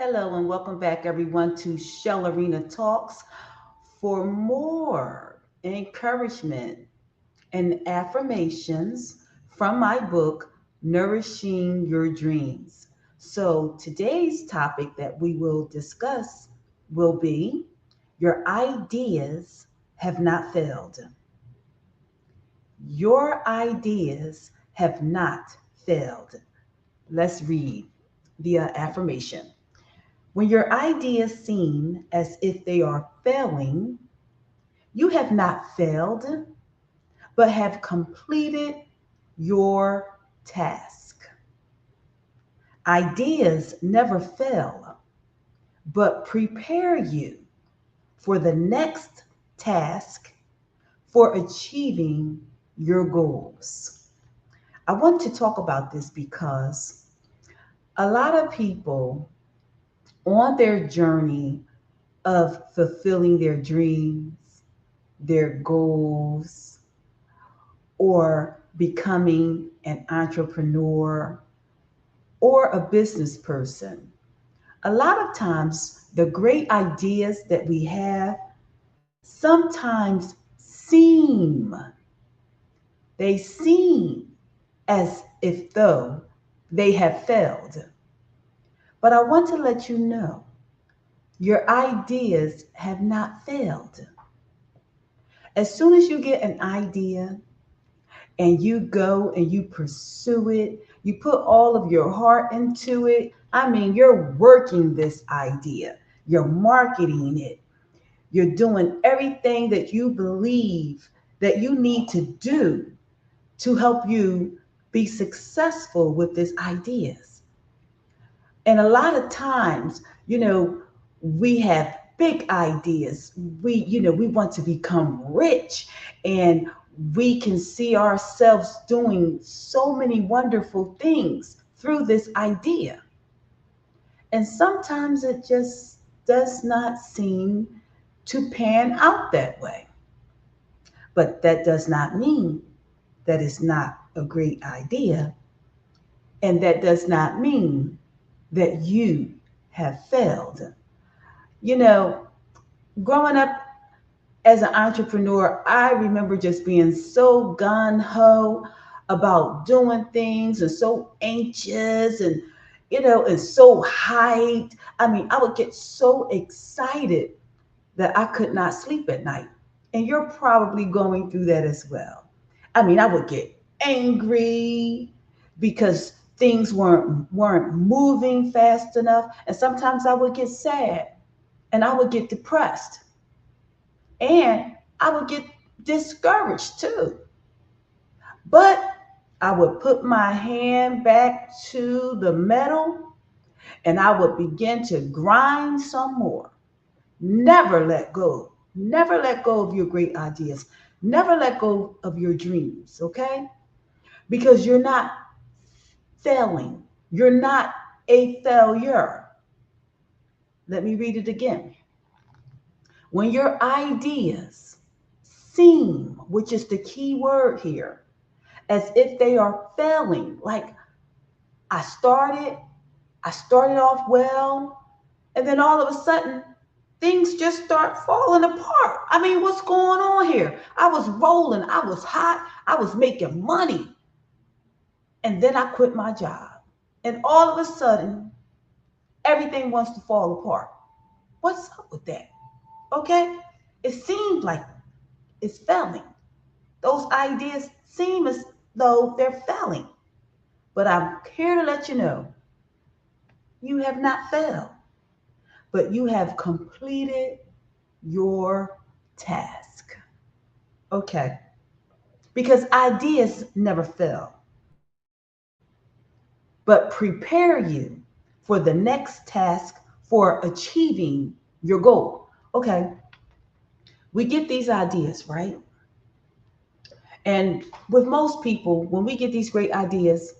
Hello and welcome back, everyone, to Shell Arena Talks for more encouragement and affirmations from my book, Nourishing Your Dreams. So, today's topic that we will discuss will be Your Ideas Have Not Failed. Your ideas have not failed. Let's read the affirmation. When your ideas seem as if they are failing, you have not failed, but have completed your task. Ideas never fail, but prepare you for the next task for achieving your goals. I want to talk about this because a lot of people on their journey of fulfilling their dreams, their goals, or becoming an entrepreneur or a business person. A lot of times, the great ideas that we have sometimes seem as if though they have failed. But I want to let you know your ideas have not failed. As soon as you get an idea, and you go and you pursue it, you put all of your heart into it. I mean, you're working this idea, you're marketing it, you're doing everything that you believe that you need to do to help you be successful with these ideas. And a lot of times, we have big ideas. We want to become rich, and we can see ourselves doing so many wonderful things through this idea. And sometimes it just does not seem to pan out that way. But that does not mean that it's not a great idea. And that does not mean that you have failed. You know, growing up as an entrepreneur, I remember just being so gun ho about doing things and so anxious and so hyped. I mean, I would get so excited that I could not sleep at night. And you're probably going through that as well. I mean, I would get angry because things weren't moving fast enough, and sometimes I would get sad and I would get depressed and I would get discouraged too. But I would put my hand back to the metal and I would begin to grind some more. Never let go. Never let go of your great ideas. Never let go of your dreams, okay? Because you're not failing. You're not a failure. Let me read it again. When your ideas seem, which is the key word here, as if they are failing, like I started, I started off well, and then all of a sudden things just start falling apart. I mean, what's going on here? I was rolling, I was hot, I was making money, and then I quit my job. And all of a sudden, everything wants to fall apart. What's up with that? Okay? It seems like it's failing. Those ideas seem as though they're failing. But I'm here to let you know you have not failed, but you have completed your task. Okay. Because ideas never fail, but prepare you for the next task for achieving your goal. Okay. We get these ideas, right? And with most people, when we get these great ideas,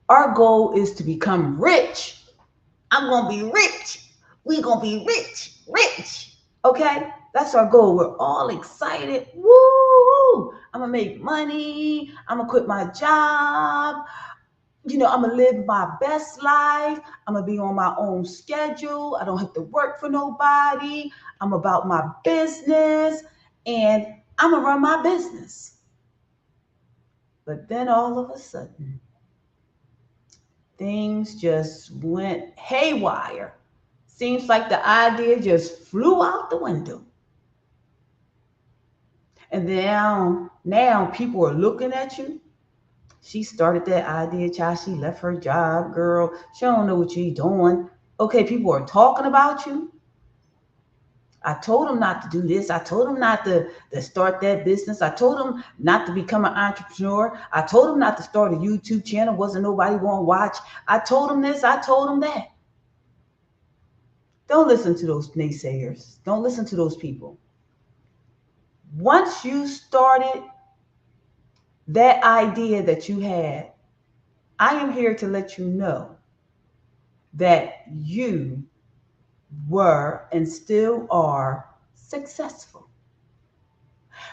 our goal is to become rich. I'm going to be rich. We're going to be rich, rich. Okay? That's our goal. We're all excited. Woo! I'm going to make money. I'm going to quit my job. I'm gonna live my best life. I'm gonna be on my own schedule. I don't have to work for nobody. I'm about my business and I'm gonna run my business. But then all of a sudden, things just went haywire. Seems like the idea just flew out the window. And now people are looking at you. She started that idea, child. She left her job, girl. She don't know what she's doing. Okay, people are talking about you. I told them not to do this. I told them not to start that business. I told them not to become an entrepreneur. I told them not to start a YouTube channel. Wasn't nobody going to watch. I told them this. I told them that. Don't listen to those naysayers. Don't listen to those people. Once you started that idea that you had, I am here to let you know that you were and still are successful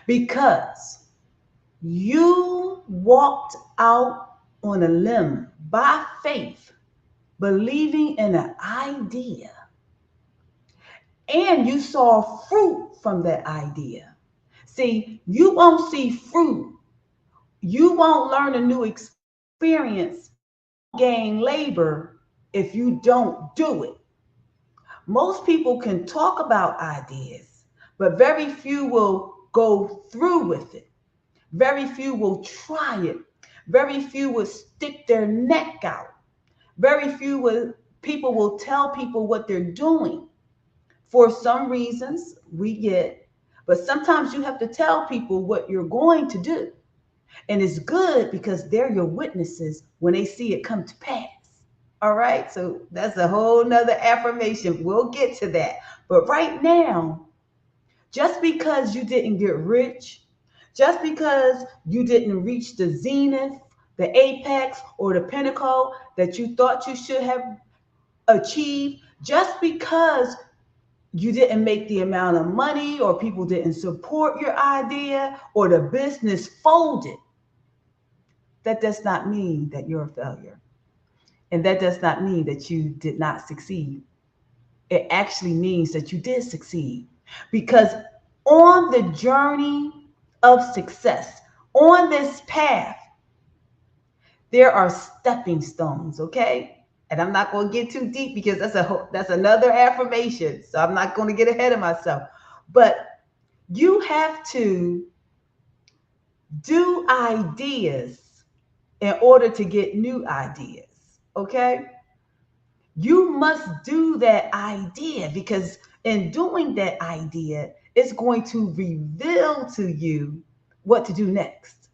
because you walked out on a limb by faith, believing in an idea, and you saw fruit from that idea. See, you won't see fruit. You won't learn a new experience. You won't gain labor if you don't do it. Most people can talk about ideas, but very few will go through with it. Very few will try it. Very few will stick their neck out. Very few people will tell people what they're doing. For some reasons, we get, but sometimes you have to tell people what you're going to do. And it's good because they're your witnesses when they see it come to pass. All right, so that's a whole nother affirmation. We'll get to that. But right now, just because you didn't get rich, just because you didn't reach the zenith, the apex, or the pinnacle that you thought you should have achieved, just because you didn't make the amount of money or people didn't support your idea or the business folded, that does not mean that you're a failure. And that does not mean that you did not succeed. It actually means that you did succeed. Because on the journey of success, on this path, there are stepping stones, okay? And I'm not going to get too deep because that's another affirmation. So I'm not going to get ahead of myself. But you have to do ideas in order to get new ideas, okay? You must do that idea because in doing that idea, it's going to reveal to you what to do next.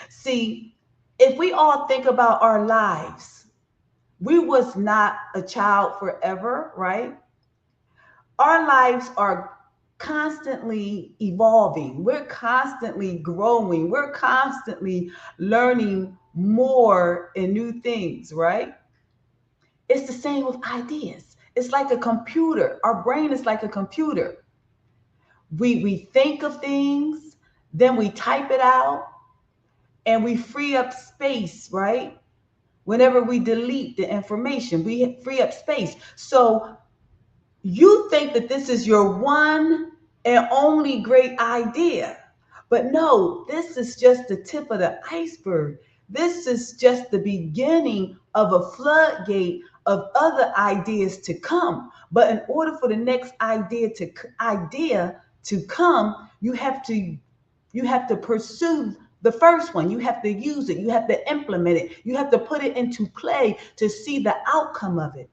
See, if we all think about our lives, we was not a child forever, right? Our lives are constantly evolving. We're constantly growing. We're constantly learning more and new things, right? It's the same with ideas. It's like a computer. Our brain is like a computer. We think of things, then we type it out, and we free up space, right? Whenever we delete the information, we free up space. So you think that this is your one and only great idea. But no, this is just the tip of the iceberg. This is just the beginning of a floodgate of other ideas to come. But in order for the next idea to come, you have to pursue the first one. You have to use it. You have to implement it. You have to put it into play to see the outcome of it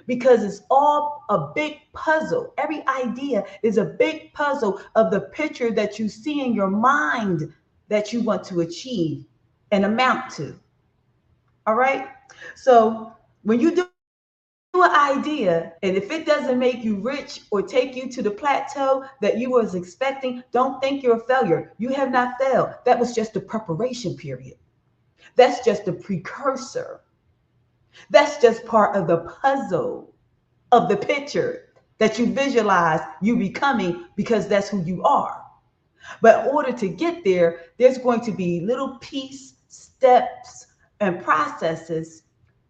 because it's all a big puzzle. Every idea is a big puzzle of the picture that you see in your mind that you want to achieve and amount to. All right. So when you do an idea, and if it doesn't make you rich or take you to the plateau that you was expecting, don't think you're a failure. You have not failed. That was just the preparation period. That's just the precursor. That's just part of the puzzle of the picture that you visualize you becoming because that's who you are. But in order to get there, there's going to be little piece steps and processes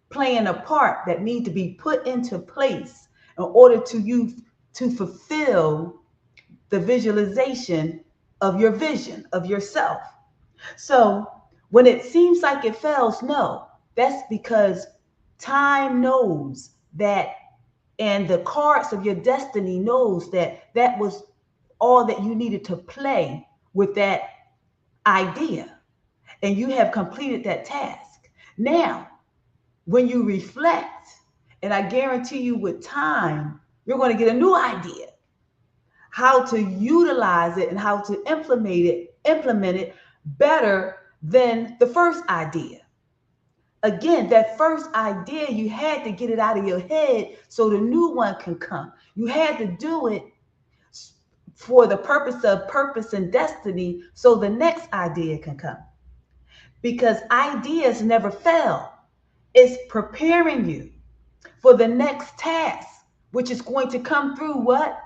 playing a part that need to be put into place in order to you to fulfill the visualization of your vision of yourself. So when it seems like it fails, no, that's because time knows that, and the cards of your destiny knows that that was all that you needed to play with that idea, and you have completed that task. Now, when you reflect, and I guarantee you with time, you're going to get a new idea how to utilize it and how to implement it better than the first idea. Again, that first idea, you had to get it out of your head so the new one can come. You had to do it for the purpose of purpose and destiny so the next idea can come. Because ideas never fail. It's preparing you for the next task, which is going to come through what?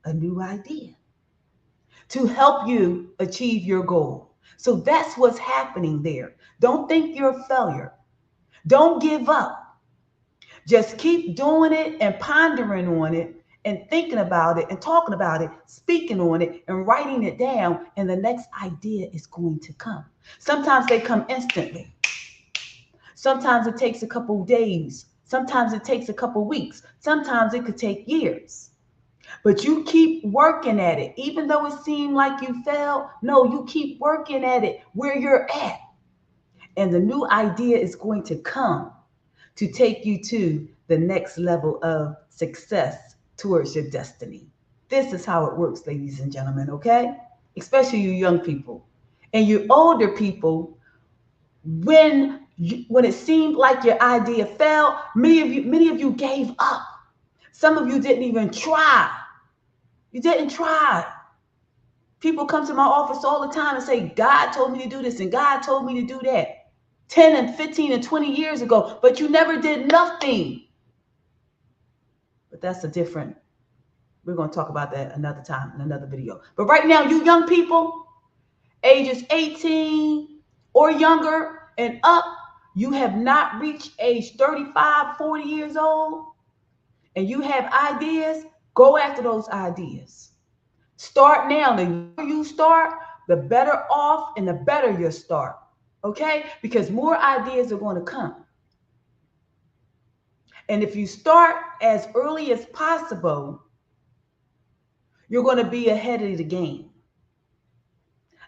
A new idea to help you achieve your goal. So that's what's happening there. Don't think you're a failure. Don't give up. Just keep doing it and pondering on it and thinking about it and talking about it, speaking on it and writing it down, and the next idea is going to come. Sometimes they come instantly. Sometimes it takes a couple days. Sometimes it takes a couple weeks. Sometimes it could take years. But you keep working at it. Even though it seemed like you failed, no, you keep working at it where you're at. And the new idea is going to come to take you to the next level of success towards your destiny. This is how it works, ladies and gentlemen, okay? Especially you young people. And you older people, when it seemed like your idea failed, many of you gave up. Some of you didn't even try. You didn't try. People come to my office all the time and say, God told me to do this and God told me to do that 10 and 15 and 20 years ago, but you never did nothing. But that's a different, we're going to talk about that another time in another video. But right now, you young people, ages 18 or younger and up, you have not reached age 35, 40 years old, and you have ideas, go after those ideas. Start now. The younger you start, the better off and the better you start. Okay? Because more ideas are going to come. And if you start as early as possible, you're going to be ahead of the game.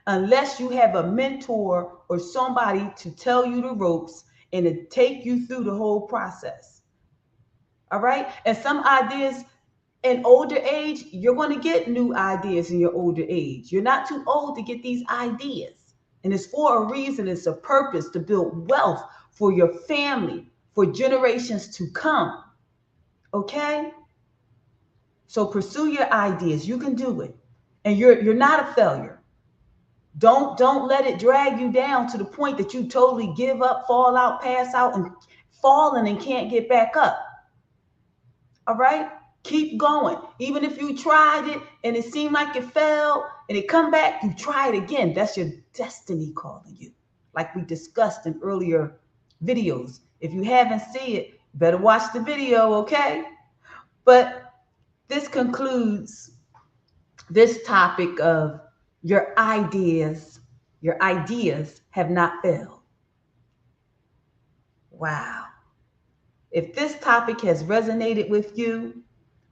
Unless you have a mentor or somebody to tell you the ropes and to take you through the whole process. All right? And some ideas in older age, you're going to get new ideas in your older age. You're not too old to get these ideas. And it's for a reason, it's a purpose to build wealth for your family, for generations to come. Okay? So pursue your ideas. You can do it. And you're not a failure. Don't let it drag you down to the point that you totally give up, fall out, pass out, and falling and can't get back up. All right? Keep going. Even if you tried it and it seemed like it failed and it come back, you try it again. That's your destiny calling you. Like we discussed in earlier videos. If you haven't seen it, better watch the video, okay? But this concludes this topic of your ideas have not failed. Wow. If this topic has resonated with you,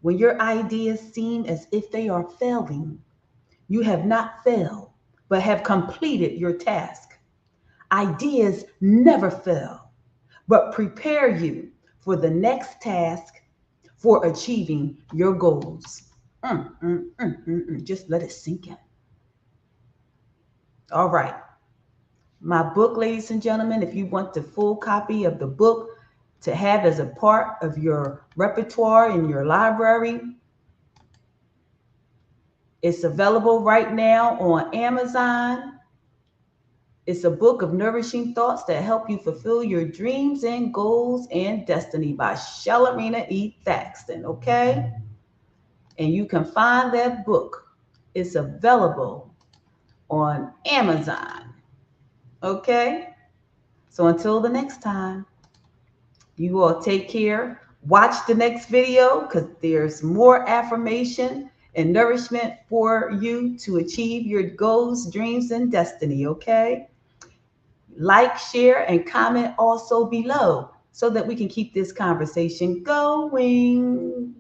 when your ideas seem as if they are failing, you have not failed, but have completed your task. Ideas never fail, but prepare you for the next task for achieving your goals. Just let it sink in. All right. My book, ladies and gentlemen, if you want the full copy of the book to have as a part of your repertoire in your library, it's available right now on Amazon. It's a book of nourishing thoughts that help you fulfill your dreams and goals and destiny by Shellerina E. Thaxton, okay? And you can find that book. It's available on Amazon, okay? So until the next time, you all take care. Watch the next video because there's more affirmation and nourishment for you to achieve your goals, dreams, and destiny. Okay? Like, share, and comment also below so that we can keep this conversation going.